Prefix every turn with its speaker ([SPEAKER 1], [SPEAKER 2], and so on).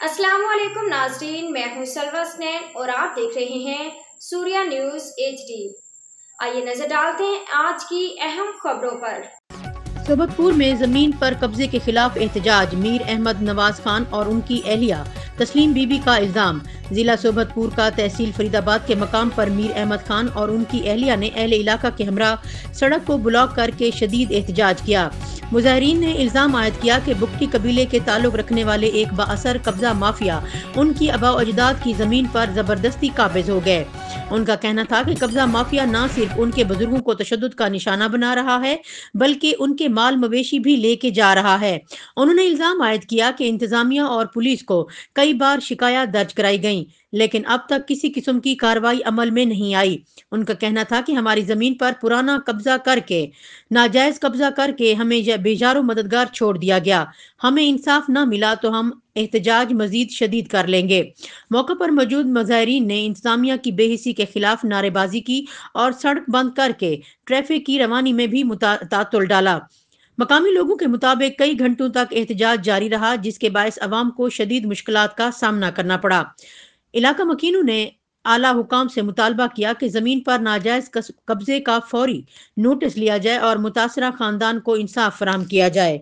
[SPEAKER 1] अस्सलाम वालेकुम नाज़रीन, मैं हूं सलवा स्नैन और आप देख रहे हैं सूर्या न्यूज़ HD। आइए नजर डालते हैं आज की अहम खबरों पर।
[SPEAKER 2] सोबतपुर में जमीन पर कब्जे के खिलाफ एहतजाज, मीर अहमद नवाज खान और उनकी अहलिया तस्लीम बीबी का इल्जाम। जिला सोबतपुर का तहसील फरीदाबाद के मकाम पर मीर अहमद खान और उनकी अहलिया ने अहले इलाका के हमरा सड़क को ब्लॉक करके शदीद एहतजाज किया। मुजाहरीन ने इल्जाम आयद किया कि बुक्टी कबीले के ताल्लुक रखने वाले एक बाअसर कब्जा माफिया उनकी आबाओ अजदाद की जमीन पर जबरदस्ती काबिज हो गए। उनका कहना था कि कब्जा माफिया न सिर्फ उनके बुजुर्गों को तशद्दुद का निशाना बना रहा है बल्कि उनके माल मवेशी भी लेके जा रहा है। उन्होंने इल्जाम आयद किया कि इंतजामिया और पुलिस को कई बार शिकायत दर्ज कराई गई लेकिन अब तक किसी किस्म की कार्रवाई अमल में नहीं आई। उनका कहना था कि हमारी जमीन पर पुराना कब्जा करके नाजायज कब्जा करके हमें बेजारो मददगार छोड़ दिया गया। हमें इंसाफ न मिला तो हम एहतजाज मजीद शदीद कर लेंगे। मौके पर मौजूद मुजाहरीन ने इंतजामिया की बेहिसी के खिलाफ नारेबाजी की और सड़क बंद करके ट्रैफिक की रवानी में भी तातुल डाला। मकामी लोगों के मुताबिक कई घंटों तक एहतजाज जारी रहा जिसके बायस अवाम को शदीद मुश्किलात का सामना करना पड़ा। इलाका मकीनों ने आला हुकाम से मुतालबा किया कि जमीन पर नाजायज कब्जे का फौरी नोटिस लिया जाए और मुतासरा खानदान को इंसाफ फराहम किया जाए।